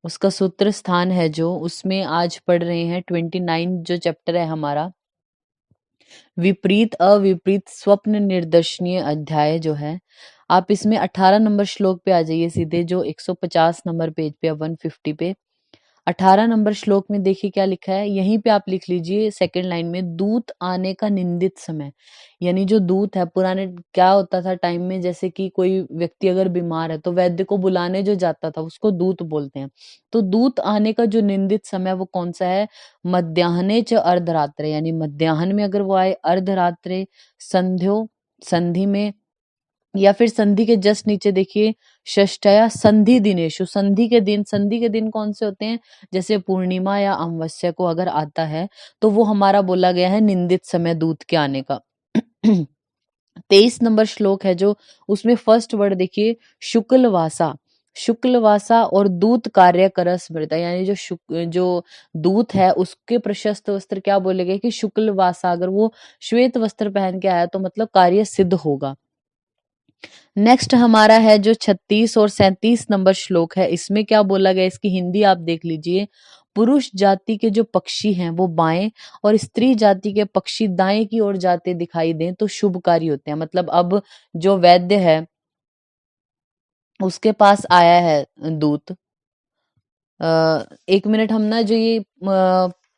उसका सूत्र स्थान है जो, उसमें आज पढ़ रहे हैं 29 जो चैप्टर है हमारा, विपरीत अविपरीत स्वप्न निर्दर्शनीय अध्याय जो है। आप इसमें 18 नंबर श्लोक पे आ जाइए सीधे, जो 150 नंबर पेज पे, 150 पे। 18 नंबर श्लोक में देखिए क्या लिखा है, यहीं पे आप लिख लीजिए सेकंड लाइन में, दूत आने का निंदित समय। यानी जो दूत है, पुराने क्या होता था टाइम में, जैसे कि कोई व्यक्ति अगर बीमार है तो वैद्य को बुलाने जो जाता था उसको दूत बोलते हैं। तो दूत आने का जो निंदित समय वो कौन सा है, मध्याह्ने च अर्धरात्रे, यानी मध्याह्न में अगर वो आए, अर्धरात्रे, संध्यो, संधि में, या फिर संधि के जस्ट नीचे देखिए, षष्ठया संधि दिनेशु, संधि के दिन। संधि के दिन कौन से होते हैं, जैसे पूर्णिमा या अमावस्या को अगर आता है तो वो हमारा बोला गया है निंदित समय दूत के आने का। 23 नंबर श्लोक है जो, उसमें फर्स्ट वर्ड देखिए, शुक्लवासा। शुक्लवासा और दूत कार्य कर स्मृता, यानी जो दूत है उसके प्रशस्त वस्त्र क्या बोले गए कि शुक्लवासा, अगर वो श्वेत वस्त्र पहन के आया तो मतलब कार्य सिद्ध होगा। नेक्स्ट हमारा है जो 36 और 37 नंबर श्लोक है, इसमें क्या बोला गया, इसकी हिंदी आप देख लीजिए। पुरुष जाति के जो पक्षी हैं वो बाएं और स्त्री जाति के पक्षी दाएं की ओर जाते दिखाई दें तो शुभकारी होते हैं। मतलब अब जो वैद्य है उसके पास आया है दूत। एक मिनट, हम ना जो ये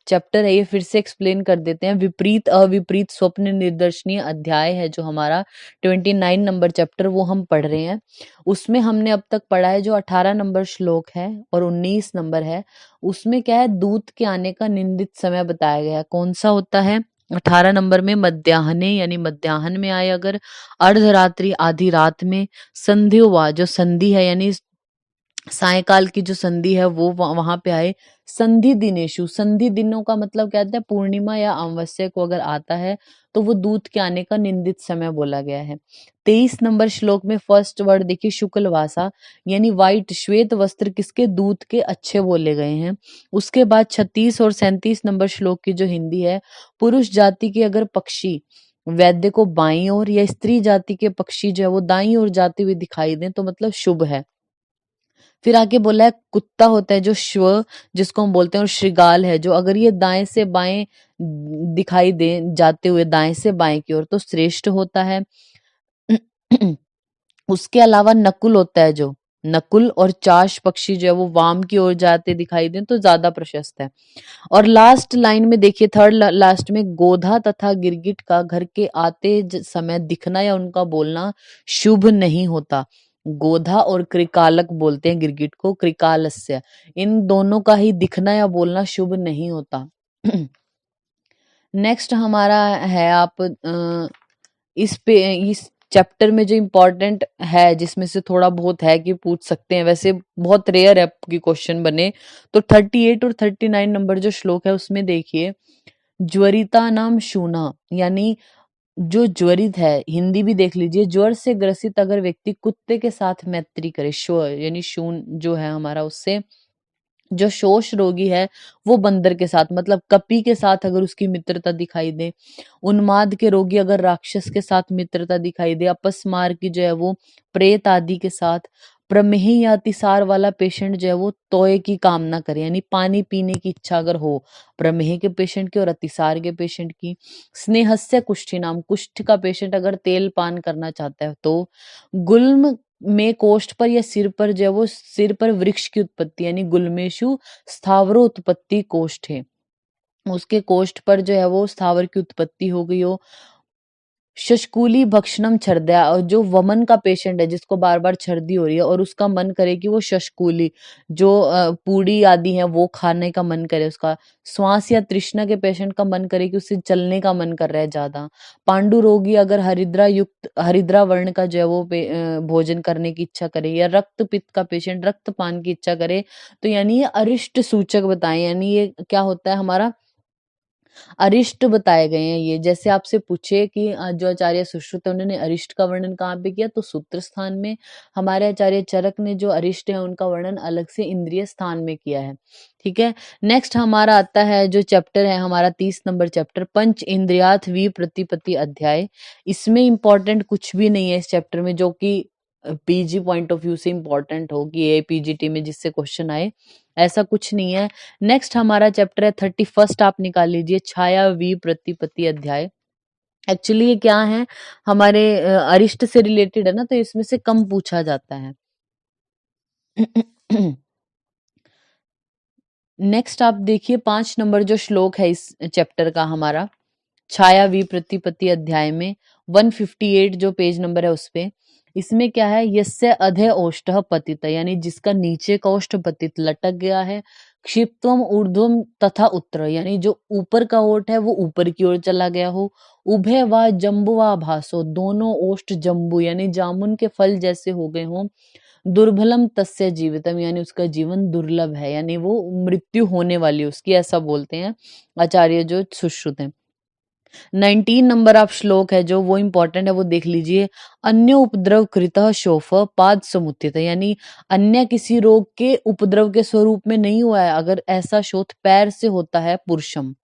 चैप्टर है ये फिर से एक्सप्लेन कर देते हैं। विपरीत अविपरीत स्वप्न निर्दर्शनीय अध्याय है जो हमारा 29 नंबर चैप्टर, वो हम पढ़ रहे हैं। उसमें हमने अब तक पढ़ा है जो 18 नंबर श्लोक है और 19 नंबर है, उसमें क्या है, दूत के आने का निंदित समय बताया गया है। कौन सा होता है, 18 नंबर में मध्याह्ने, यानी मध्याह्न में आए अगर, अर्धरात्रि आधी रात में, संध्योवा जो संधि है यानी सायकाल की जो संधि है वो वहां पे आए, संधि दिनेशु, संधि दिनों का मतलब क्या होता है, पूर्णिमा या अमावस्या को अगर आता है तो वो दूत के आने का निंदित समय बोला गया है। 23 नंबर श्लोक में फर्स्ट वर्ड देखिए, शुक्लवासा, यानी व्हाइट श्वेत वस्त्र किसके, दूत के अच्छे बोले गए हैं। उसके बाद 36 और 37 नंबर श्लोक की जो हिंदी है, पुरुष जाति के अगर पक्षी वैद्य को बाईं ओर या स्त्री जाति के पक्षी जो है वो दाईं ओर जाते हुए दिखाई दें तो मतलब शुभ है। फिर आगे बोला है, कुत्ता होता है जो श्व, जिसको हम बोलते हैं, और श्रृगाल है जो, अगर ये दाएं से बाएं दिखाई दे जाते हुए दाएं से बाएं की ओर तो श्रेष्ठ होता है। उसके अलावा नकुल होता है जो, नकुल और चाश पक्षी जो है वो वाम की ओर जाते दिखाई दें तो ज्यादा प्रशस्त है। और लास्ट लाइन में देखिए, थर्ड लास्ट में, गोधा तथा गिरगिट का घर के आते समय दिखना या उनका बोलना शुभ नहीं होता। गोधा और क्रिकालक बोलते हैं गिरगिट को, क्रिकालस्य, इन दोनों का ही दिखना या बोलना शुभ नहीं होता। नेक्स्ट हमारा है, आप इस चैप्टर में जो इम्पोर्टेंट है, जिसमें से थोड़ा बहुत है कि पूछ सकते हैं, वैसे बहुत रेयर है कि क्वेश्चन बने, तो 38 और 39 नंबर जो श्लोक है उसमें देखिए, ज्वरिता नाम शूना, यानी जो ज्वरित है, हिंदी भी देख लीजिए, ज्वर से ग्रसित अगर व्यक्ति कुत्ते के साथ मैत्री करे, श्व यानी शून जो है हमारा, उससे जो शोष रोगी है वो बंदर के साथ, मतलब कपी के साथ अगर उसकी मित्रता दिखाई दे, उन्माद के रोगी अगर राक्षस के साथ मित्रता दिखाई दे, अपस्मार की जो है वो प्रेत आदि के साथ, प्रमेह या अतिसार वाला पेशेंट जो है वो तोय की कामना करे, यानी पानी पीने की इच्छा अगर हो प्रमेह के पेशेंट की और अतिसार के पेशेंट की, स्नेहस्य कुष्ठी नाम, कुष्ठ का पेशेंट अगर तेल पान करना चाहता है तो, गुल्म में कोष्ठ पर या सिर पर जो है वो, सिर पर वृक्ष की उत्पत्ति, यानी गुल्मेशु स्थावरो उत्पत्ति कोष्ठ है, उसके कोष्ठ पर जो है वो स्थावर की उत्पत्ति हो गई हो। शशकुली भक्षणम छर्दया, और जो वमन का पेशेंट है जिसको बार बार छर्दी हो रही है और उसका मन करे कि वो शशकुली जो पूड़ी आदि है वो खाने का मन करे, उसका श्वास या तृष्णा के पेशेंट का मन करे कि उसे चलने का मन कर रहा है ज्यादा, पांडु रोगी अगर हरिद्रा युक्त, हरिद्रा वर्ण का जो है वो भोजन करने की इच्छा करे, या रक्त पित्त का पेशेंट रक्तपान की इच्छा करे, तो यानी ये अरिष्ट सूचक बताएं, यानी ये क्या होता है हमारा, अरिष्ट बताए गए हैं ये। जैसे आपसे पूछे कि जो आचार्य सुश्रुत है उन्होंने अरिष्ट का वर्णन कहाँ पे किया, तो सूत्र स्थान में। हमारे आचार्य चरक ने जो अरिष्ट है उनका वर्णन अलग से इंद्रिय स्थान में किया है। ठीक है, नेक्स्ट हमारा आता है जो चैप्टर है हमारा 30 नंबर चैप्टर, पंच इंद्रियाथ वी प्रतिपत्ति अध्याय। इसमें इंपॉर्टेंट कुछ भी नहीं है इस चैप्टर में, जो कि पीजी पॉइंट ऑफ व्यू से इम्पोर्टेंट हो कि ये पीजीटी में जिससे क्वेश्चन आए, ऐसा कुछ नहीं है। नेक्स्ट हमारा चैप्टर है 31, आप निकाल लीजिए, छाया वी प्रतिपत्ति अध्याय। एक्चुअली ये क्या है, हमारे अरिष्ट से रिलेटेड है ना, तो इसमें से कम पूछा जाता है। नेक्स्ट आप देखिए 5 नंबर जो श्लोक है इस चैप्टर का हमारा, छाया विप्रतिपत्ति अध्याय में 158 जो पेज नंबर है उस पे, इसमें क्या है, यस्य अधे ओष्ठः पतित, यानी जिसका नीचे का ओष्ठ पतित लटक गया है, क्षिप्तम ऊर्ध्वम तथा उत्तर, यानी जो ऊपर का ओठ है वो ऊपर की ओर चला गया हो, उभय व जम्बु व भासो, दोनों ओष्ठ जम्बू यानी जामुन के फल जैसे हो गए हों, दुर्बलम तस्य जीवितम, यानी उसका जीवन दुर्लभ है, यानी वो मृत्यु होने वाली उसकी, ऐसा बोलते हैं आचार्य जो सुश्रुत हैं। 19 नंबर आप श्लोक है जो वो इंपॉर्टेंट है, वो देख लीजिए। अन्य उपद्रव कृतः शोफ पाद समुत्थित, यानी अन्य किसी रोग के उपद्रव के स्वरूप में नहीं हुआ है, अगर ऐसा शोथ पैर से होता है पुरुषम,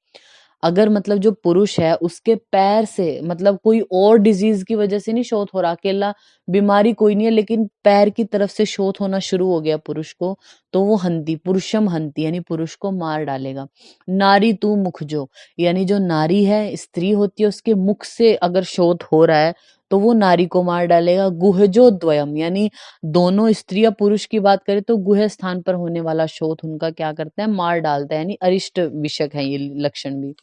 अगर मतलब जो पुरुष है उसके पैर से, मतलब कोई और डिजीज की वजह से नहीं शोथ हो रहा, अकेला बीमारी कोई नहीं है, लेकिन पैर की तरफ से शोथ होना शुरू हो गया पुरुष को, तो वो हंती, पुरुषम हंती, यानी पुरुष को मार डालेगा। नारी तू मुख जो, यानी जो नारी है, स्त्री होती है, उसके मुख से अगर शोथ हो रहा है तो वो नारी को मार डालेगा। गुहजो द्वयम, यानी दोनों स्त्री या पुरुष की बात करें तो गुह स्थान पर होने वाला शोथ उनका क्या करता है, मार डालता है, यानी अरिष्ट विषक है ये लक्षण भी।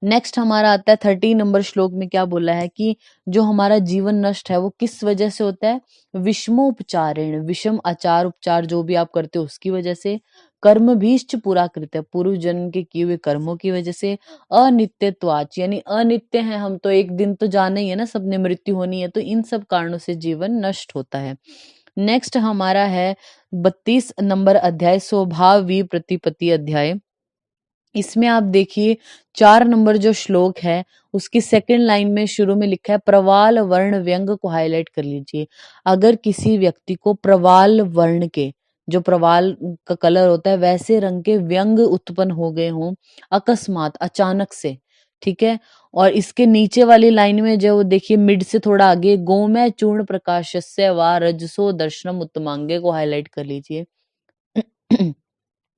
नेक्स्ट हमारा आता है 13 नंबर श्लोक में, क्या बोला है कि जो हमारा जीवन नष्ट है वो किस वजह से होता है, विषमोपचारेण, विषम आचार उपचार जो भी आप करते हो उसकी वजह से, कर्म भीष्ट पूरा कृत्य, पूर्व जन्म के किए हुए कर्मों की वजह से, अनित्यत्वाच, यानी अनित्य है हम, तो एक दिन तो जाना ही है ना, सबने मृत्यु होनी है, तो इन सब कारणों से जीवन नष्ट होता है। नेक्स्ट हमारा है 32 नंबर अध्याय, स्वभाव विप्रतिपत्ति अध्याय। इसमें आप देखिए 4 नंबर जो श्लोक है उसकी सेकंड लाइन में शुरू में लिखा है प्रवाल वर्ण व्यंग को हाईलाइट कर लीजिए। अगर किसी व्यक्ति को प्रवाल वर्ण के, जो प्रवाल का कलर होता है वैसे रंग के व्यंग उत्पन्न हो गए हों अकस्मात, अचानक से, ठीक है। और इसके नीचे वाली लाइन में जो देखिए मिड से थोड़ा आगे, गोमय चूर्ण प्रकाशस्य व रजसो दर्शनम उत्तमांगे को हाईलाइट कर लीजिए।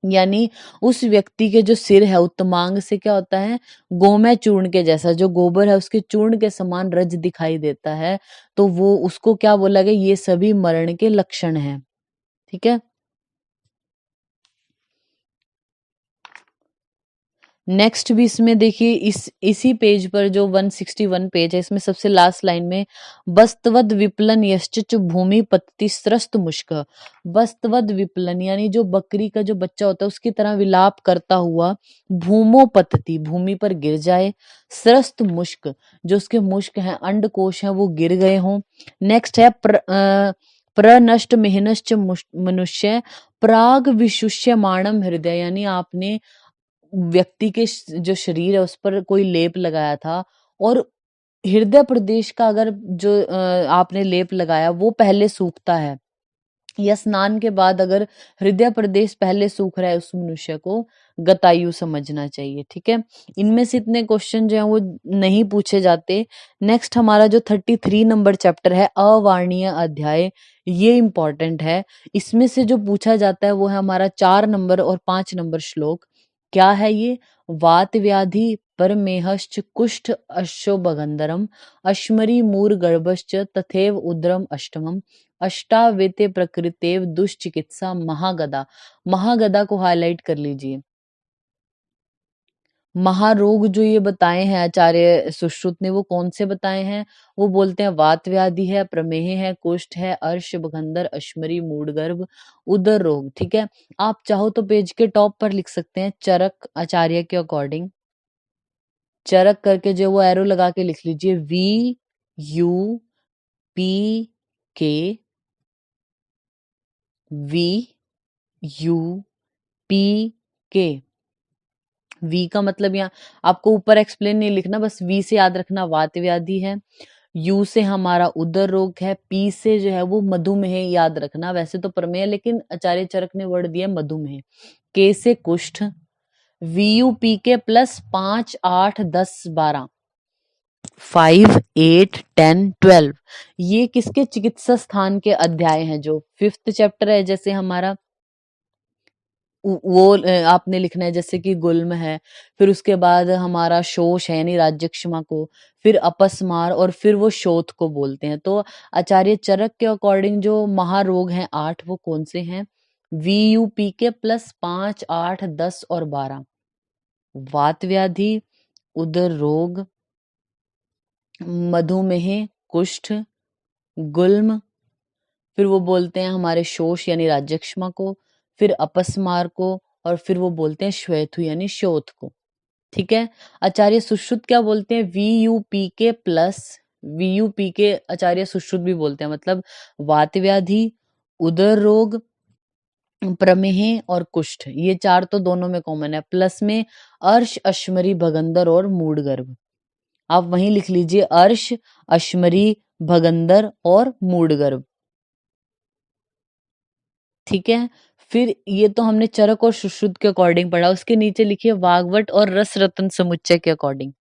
यानी उस व्यक्ति के जो सिर है उत्तमांग से क्या होता है, गोमय चूर्ण के जैसा, जो गोबर है उसके चूर्ण के समान रज दिखाई देता है, तो वो उसको क्या बोला गया, ये सभी मरण के लक्षण हैं, ठीक है। नेक्स्ट भी इसमें देखिए इसी पेज पर जो 161 पेज है इसमें सबसे लास्ट लाइन में, बस्तवद विपलन यश्च भूमि पतति स्रस्त मुष्क, बस्तवद विपलन यानी जो बकरी का जो बच्चा होता है उसकी तरह विलाप करता हुआ, भूमो पतति भूमि पर गिर जाए, स्रस्त मुष्क जो उसके मुष्क हैं, अंडकोश हैं वो गिर गए हों। नेक्स्ट है प्रनष्ट मेहनश्च मनुष्य प्राग विशुष्यमाणम हृदय, यानी आपने व्यक्ति के जो शरीर है उस पर कोई लेप लगाया था, और हृदय प्रदेश का अगर जो आपने लेप लगाया वो पहले सूखता है, या स्नान के बाद अगर हृदय प्रदेश पहले सूख रहा है उस मनुष्य को गतायु समझना चाहिए, ठीक है। इनमें से इतने क्वेश्चन जो है वो नहीं पूछे जाते। नेक्स्ट हमारा जो 33 नंबर चैप्टर है अवार्णीय अध्याय, ये इंपॉर्टेंट है। इसमें से जो पूछा जाता है वो है हमारा 4 नंबर और 5 नंबर श्लोक। क्या है ये, वात व्याधि परमेहश्च कुष्ठ अशोभगंधरम अश्मरी मूर गर्भश्च तथैव उद्रम अष्टमम अष्टावेते प्रकृतेव दुष्चिकित्सा महागदा, महागदा को हाईलाइट कर लीजिए। महारोग जो ये बताए हैं आचार्य सुश्रुत ने वो कौन से बताए हैं, वो बोलते हैं वात व्याधि है, प्रमेह है, कुष्ठ है, अर्श बगंदर, अश्मरी, मूढ़गर्भ, उदर रोग, ठीक है। आप चाहो तो पेज के टॉप पर लिख सकते हैं चरक आचार्य के अकॉर्डिंग, चरक करके जो वो एरो लगा के लिख लीजिए, VUPK, VUPK, वी का मतलब यहाँ आपको ऊपर एक्सप्लेन नहीं लिखना, बस वी से याद रखना वात व्याधि है, यू से हमारा उदर रोग है, पी से जो है वो मधुमेह याद रखना, वैसे तो प्रमेय लेकिन आचार्य चरक ने वर्ड दिया मधुमेह, के से कुष्ठ, VUPK प्लस 5 8 10 12, 5, 8, 10, 12 ये किसके चिकित्सा स्थान के अध्याय हैं? जो 5th चैप्टर है, जैसे हमारा वो आपने लिखना है, जैसे कि गुल्म है, फिर उसके बाद हमारा शोष है यानी राज्यक्षमा को, फिर अपस्मार, और फिर वो शोथ को बोलते हैं। तो आचार्य चरक के अकॉर्डिंग जो महारोग हैं 8, वो कौन से हैं? वीयूपी के प्लस 5, 8, 10 और 12। वात व्याधि, उदर रोग, मधुमेह, कुष्ठ, गुल्म, फिर वो बोलते हैं हमारे शोष यानी राज्यक्षमा को, फिर अपस्मार को, और फिर वो बोलते हैं श्वेथु यानी शोथ को। ठीक है। आचार्य सुश्रुत क्या बोलते हैं? वीयूपी के प्लस, वीयूपी के आचार्य सुश्रुत भी बोलते हैं, मतलब वात व्याधि, उदर रोग, प्रमेह और कुष्ठ, ये 4 तो दोनों में कॉमन है। प्लस में अर्श, अश्मरी, भगंदर और मूढ़गर्भ। आप वहीं लिख लीजिए अर्श, अश्मरी, भगंदर और मूढ़गर्भ। ठीक है। फिर ये तो हमने चरक और सुश्रुत के अकॉर्डिंग पढ़ा। उसके नीचे लिखिए वाग्वट और रस रत्न समुच्चय के अकॉर्डिंग।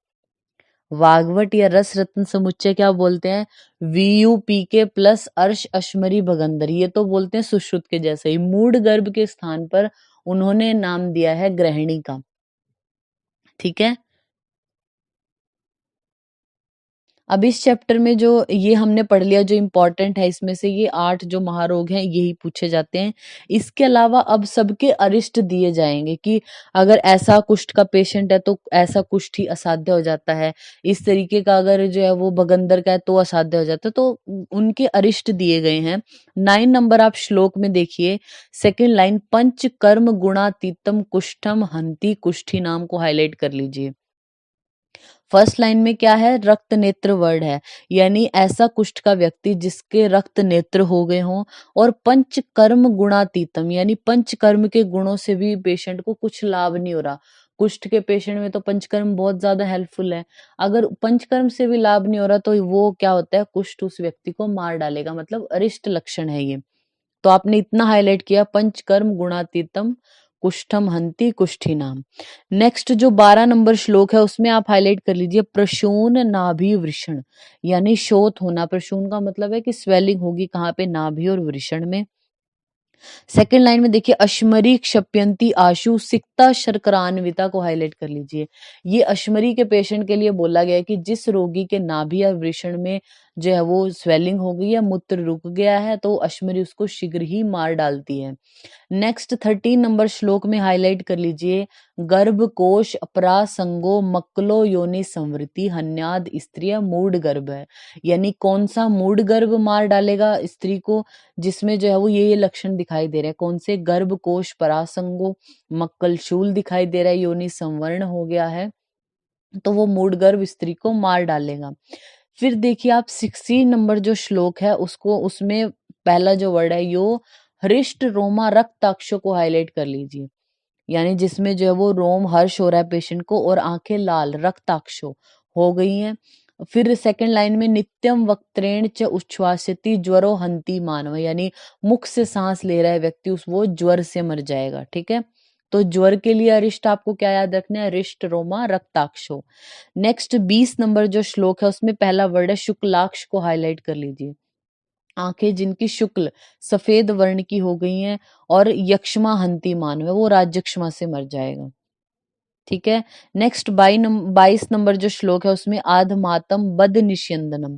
वाग्वट या रस रत्न समुच्चय क्या बोलते हैं? वीयूपी के प्लस अर्श, अश्मरी, भगंदर, ये तो बोलते हैं सुश्रुत के जैसे ही। मूढ़ गर्भ के स्थान पर उन्होंने नाम दिया है ग्रहणी का। ठीक है। अब इस चैप्टर में जो ये हमने पढ़ लिया जो इम्पोर्टेंट है, इसमें से ये 8 जो महारोग हैं यही पूछे जाते हैं। इसके अलावा अब सबके अरिष्ट दिए जाएंगे कि अगर ऐसा कुष्ठ का पेशेंट है तो ऐसा कुष्ठ ही असाध्य हो जाता है, इस तरीके का अगर जो है वो भगंदर का है तो असाध्य हो जाता है, तो उनके अरिष्ट दिए गए हैं। 9 नंबर आप श्लोक में देखिए, सेकेंड लाइन, पंच कर्म गुणातीतम कुष्ठम हंति कुष्ठी नाम को हाईलाइट कर लीजिए। फर्स्ट लाइन में क्या है? रक्त नेत्र वर्ड है, यानी ऐसा कुष्ठ का व्यक्ति जिसके रक्त नेत्र हो गए हों, और पंच कर्म गुणातीतम यानी पंच कर्म के गुणों से भी पेशेंट को कुछ लाभ नहीं हो रहा। कुष्ठ के पेशेंट में तो पंचकर्म बहुत ज्यादा हेल्पफुल है। अगर पंचकर्म से भी लाभ नहीं हो रहा तो वो क्या होता है? कुष्ठ उस व्यक्ति को मार डालेगा, मतलब अरिष्ट लक्षण है ये। तो आपने इतना हाईलाइट किया, पंचकर्म गुणातीतम कुष्ठम हंति कुष्ठी नाम। नेक्स्ट जो 12 नंबर श्लोक है उसमें आप हाईलाइट कर लीजिए प्रशून नाभि वृषण, यानी शोथ होना। प्रशून का मतलब है कि स्वेलिंग होगी कहाँ पे? नाभि और वृषण में। सेकेंड लाइन में देखिए अश्मरी क्षप्यंती आशु सिक्ता शर्करान्विता को हाईलाइट कर लीजिए। ये अश्मरी के पेशेंट के लिए बोला गया है कि जिस रोगी के नाभि या वृषण में जो है वो स्वेलिंग हो गई है, मूत्र रुक गया है, तो अश्मरी उसको शीघ्र ही मार डालती है। नेक्स्ट 13 नंबर श्लोक में हाईलाइट कर लीजिए गर्भकोश अपरासंगो मक्कलो योनि संवृति हन्याद स्त्रिय मूढ़ गर्भ है, यानी कौन सा मूढ़ गर्भ मार डालेगा स्त्री को? जिसमें जो है वो ये लक्षण दिखाई दे रहे हैं। कौन से? गर्भकोश परासंगो, मक्कलशूल दिखाई दे रहा है, योनि संवर्ण हो गया है, तो वो मूढ़ गर्भ स्त्री को मार डालेगा। फिर देखिए आप 16 नंबर जो श्लोक है उसको, उसमें पहला जो वर्ड है यो हृष्ट रोमा रक्ताक्षों को हाईलाइट कर लीजिए, यानी जिसमें जो है वो रोम हर्ष हो रहा है पेशेंट को और आंखें लाल रक्ताक्षो हो गई हैं। फिर सेकंड लाइन में नित्यम वक्त्रेण च उच्छ्वासति ज्वरो हंति मानव, यानी मुख से सांस ले रहा है व्यक्ति उस वो ज्वर से मर जाएगा। ठीक है। तो ज्वर के लिए अरिष्ट आपको क्या याद रखना है? रिष्ट रोमा रक्ताक्षो। नेक्स्ट 20 नंबर जो श्लोक है उसमें पहला वर्ड है शुक्लाक्ष को हाईलाइट कर लीजिए। आंखें जिनकी शुक्ल सफेद वर्ण की हो गई हैं और यक्ष्मा हंती मानव है, वो राज्यक्षमा से मर जाएगा। ठीक है। नेक्स्ट 22 नंबर जो श्लोक है उसमें आधमातम बद निष्यंदनम,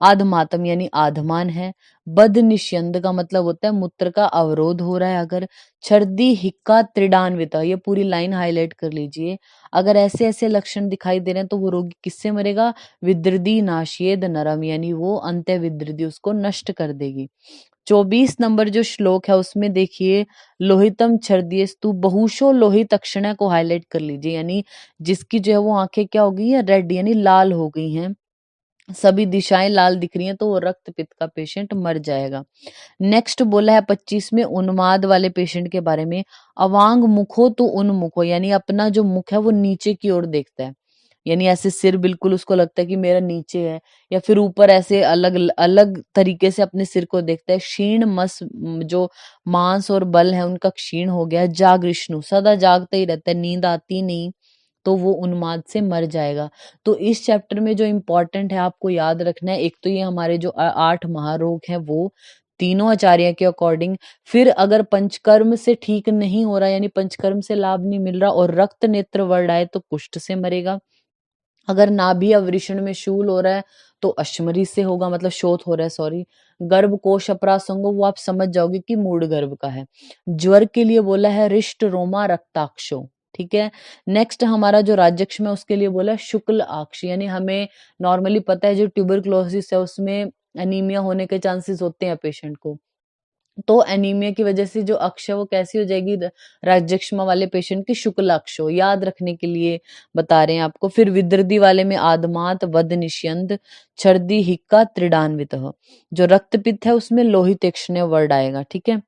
आधमातम यानी आधमान है, बद निष्यंद का मतलब होता है मूत्र का अवरोध हो रहा है अगर। छर्दी हिक्का त्रिडान्विता, ये पूरी लाइन हाईलाइट कर लीजिए। अगर ऐसे ऐसे लक्षण दिखाई दे रहे हैं तो वो रोगी किससे मरेगा? विदृदी नाशियेद नरम, यानी वो अंत्य विदृदी उसको नष्ट कर देगी। 24 नंबर जो श्लोक है उसमें देखिए लोहितम छर्दियस्तु बहुशो लोहित अक्षण को हाईलाइट कर लीजिए, यानी जिसकी जो है वो आंखें क्या हो गई है? रेड यानी लाल हो गई हैं, सभी दिशाएं लाल दिख रही हैं, तो वो रक्त पित्त का पेशेंट मर जाएगा। नेक्स्ट बोला है 25 में उन्माद वाले पेशेंट के बारे में, अवांग मुखो तो उन्मुखो, यानी अपना जो मुख है वो नीचे की ओर देखता है, यानी ऐसे सिर बिल्कुल उसको लगता है कि मेरा नीचे है, या फिर ऊपर ऐसे अलग अलग तरीके से अपने सिर को देखता है। क्षीण मस जो मांस और बल है उनका क्षीण हो गया। जागृष्णु, सदा जागता ही रहता है, नींद आती नहीं। तो वो उन्माद से मर जाएगा। तो इस चैप्टर में जो इम्पोर्टेंट है आपको याद रखना है, एक तो ये हमारे जो 8 महारोग हैं वो तीनों आचार्य के अकॉर्डिंग। फिर अगर पंचकर्म से ठीक नहीं हो रहा, यानी पंचकर्म से लाभ नहीं मिल रहा और रक्त नेत्र वर्ड आए तो कुष्ठ से मरेगा। अगर नाभि अवृषण में शूल हो रहा है तो अश्मरी से होगा, मतलब शोथ हो रहा है, सॉरी। गर्भ कोश अपरासंगो, वो आप समझ जाओगे कि मूड गर्भ का है। ज्वर के लिए बोला है रिष्ट रोमा रक्ताक्षो, ठीक है। नेक्स्ट हमारा जो राज्यक्ष में उसके लिए बोला है शुक्ल आक्ष, यानी हमें नॉर्मली पता है जो ट्यूबरक्लोसिस है उसमें एनीमिया होने के चांसेस होते हैं पेशेंट को। तो एनीमिया की वजह से जो अक्ष है वो कैसी हो जाएगी, राज्यक्षमा वाले पेशेंट की शुक्ल अक्ष हो, याद रखने के लिए बता रहे हैं आपको। फिर विदृधि वाले में आदमात वद निष्यंद छर्दी हिक्का त्रिडान्वित, जो रक्तपित्त है उसमें लोहित वर्ड आएगा, ठीक है।